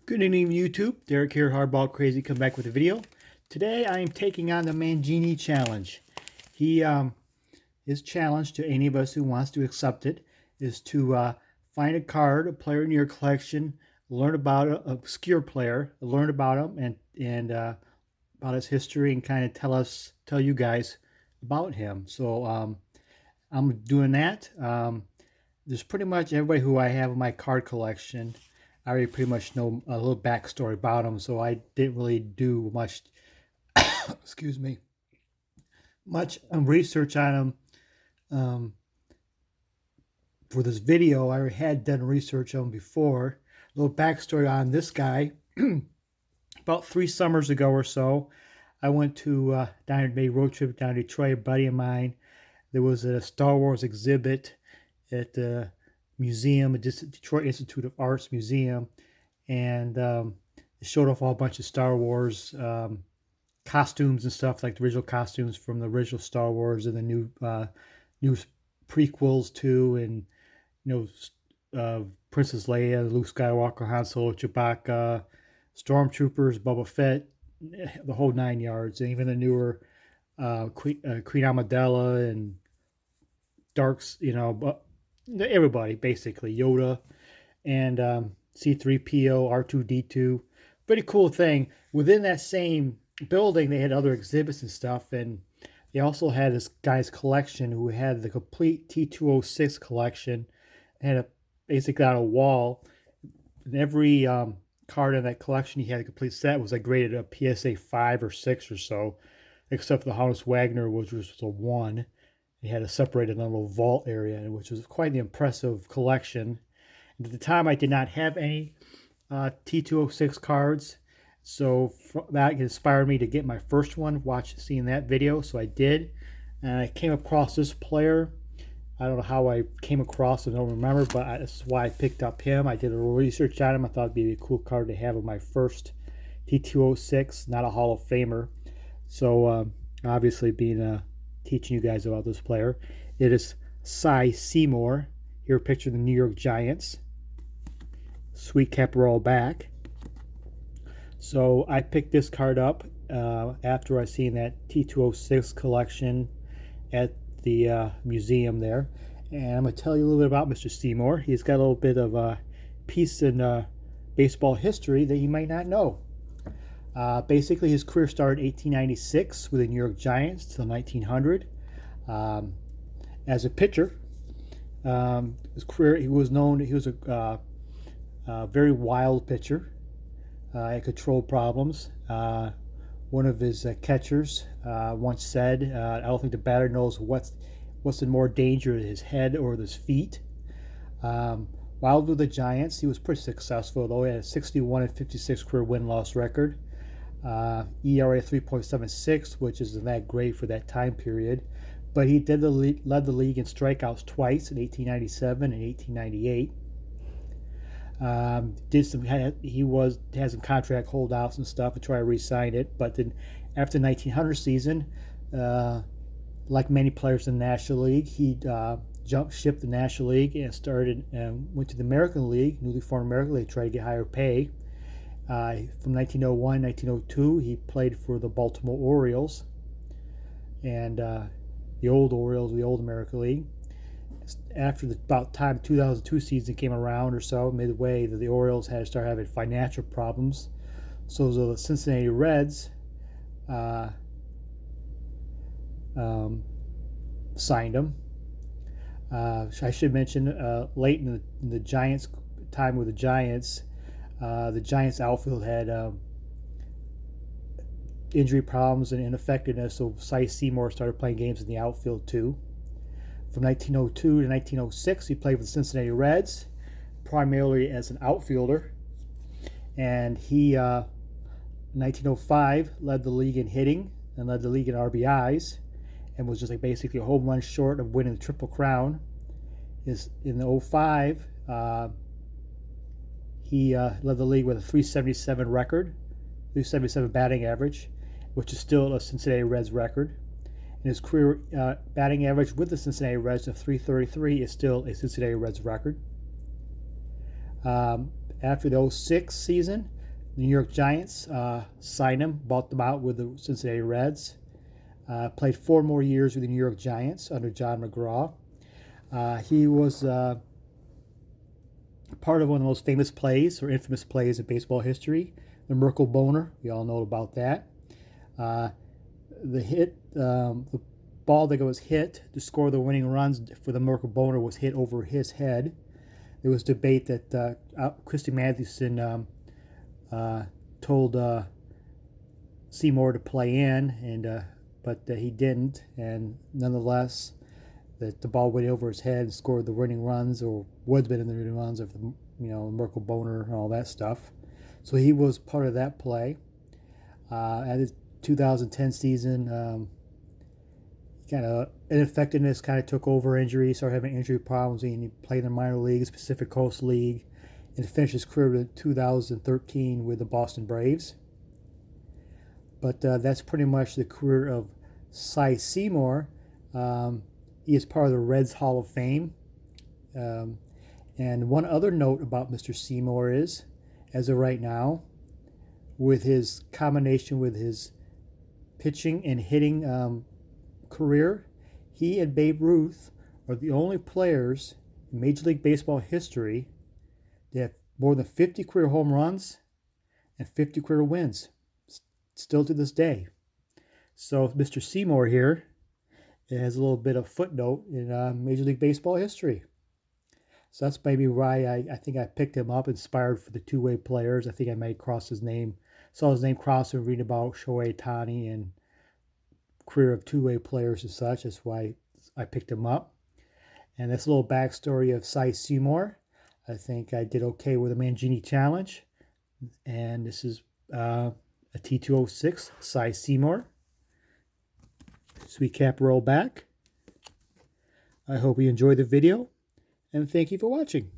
Good evening, YouTube. Derek here, Hardball Crazy, come back with a video. Today I am taking on the Mangini challenge. His challenge to any of us who wants to accept it is to find a card, a player in your collection, learn about an obscure player, learn about him and about his history, and kind of tell you guys about him. So I'm doing that. There's pretty much everybody who I have in my card collection. I already pretty much know a little backstory about them, so I didn't really do much, excuse me, much research on them for this video. I already had done research on them before. A little backstory on this guy. About 3 summers ago or so, I went to made a road trip down to Detroit. A buddy of mine, there was a Star Wars exhibit at the museum, Detroit Institute of Arts Museum, and it showed off a bunch of Star Wars costumes and stuff, like the original costumes from the original Star Wars and the new prequels too, and Princess Leia, Luke Skywalker, Han Solo, Chewbacca, Stormtroopers, Boba Fett, the whole 9 yards, and even the newer Queen Amidala and Darks, but everybody basically, Yoda and C3PO, R2D2. Pretty cool thing. Within that same building, they had other exhibits and stuff, and they also had this guy's collection who had the complete T206 collection. It had basically on a wall, and every card in that collection he had a complete set was like graded a PSA 5 or 6 or so, except for the Honus Wagner, which was a 1. He had a separated little vault area, which was quite the impressive collection. And at the time, I did not have any T206 cards, so that inspired me to get my first one, seeing that video, so I did. And I came across this player. I don't know how I came across him, I don't remember, but that's why I picked up him. I did a little research on him. I thought it'd be a cool card to have in my first T206, not a Hall of Famer. So obviously being teaching you guys about this player, it is Cy Seymour. Here picture the New York Giants. Sweet Caparol back. So I picked this card up after I seen that T206 collection at the museum there. And I'm going to tell you a little bit about Mr. Seymour. He's got a little bit of a piece in baseball history that you might not know. Basically, his career started in 1896 with the New York Giants till 1900. As a pitcher, his career, he was a very wild pitcher. Had control problems. One of his catchers once said, "I don't think the batter knows what's in more danger, his head or his feet." While with the Giants, he was pretty successful, though. He had a 61-56 career win-loss record. ERA 3.76, which isn't that great for that time period. But he led the league in strikeouts twice in 1897 and 1898. Had some contract holdouts and stuff to try to re-sign it, but then after the 1900 season, like many players in the National League, he jumped ship the National League and went to the American League, newly formed American League, to try to get higher pay. From 1901 1902, he played for the Baltimore Orioles and the old Orioles, the old American League. After about time 2002 season came around or so, midway, the Orioles had to start having financial problems. So the Cincinnati Reds signed him. I should mention, late in the Giants' time with the Giants outfield had injury problems and ineffectiveness, so Cy Seymour started playing games in the outfield too. From 1902 to 1906, he played with the Cincinnati Reds, primarily as an outfielder. And he, in 1905, led the league in hitting and led the league in RBIs, and was just like basically a home run short of winning the Triple Crown. In the 05, he led the league with a 377 record, 377 batting average, which is still a Cincinnati Reds record. And his career batting average with the Cincinnati Reds of 333 is still a Cincinnati Reds record. After the 06 season, The New York Giants signed him, bought them out with the Cincinnati Reds. Played 4 more years with the New York Giants under John McGraw. He was part of one of the most famous plays or infamous plays in baseball history, the Merkle Boner. We all know about that. The ball that was hit to score the winning runs for the Merkle Boner was hit over his head. There was debate that Christy Mathewson told Seymour to play in, but he didn't, and nonetheless, that the ball went over his head and scored the winning runs, or would have been in the winning runs of the Merkle Boner and all that stuff. So he was part of that play. At his 2010 season, kind of ineffectiveness kind of took over injury, started having injury problems, and he played in the minor leagues, Pacific Coast League, and finished his career in 2013 with the Boston Braves. But that's pretty much the career of Cy Seymour. He is part of the Reds Hall of Fame. And one other note about Mr. Seymour is, as of right now, with his combination with his pitching and hitting career, he and Babe Ruth are the only players in Major League Baseball history that have more than 50 career home runs and 50 career wins, still to this day. So Mr. Seymour here has a little bit of footnote in Major League Baseball history. So that's maybe why I think I picked him up, inspired for the two-way players. I think I may cross his name, saw his name cross and read about Shohei Ohtani and career of two-way players and such. That's why I picked him up. And this little backstory of Cy Seymour. I think I did okay with the Mangini challenge. And this is a T206 Cy Seymour. Sweet cap roll back. I hope you enjoyed the video, and thank you for watching.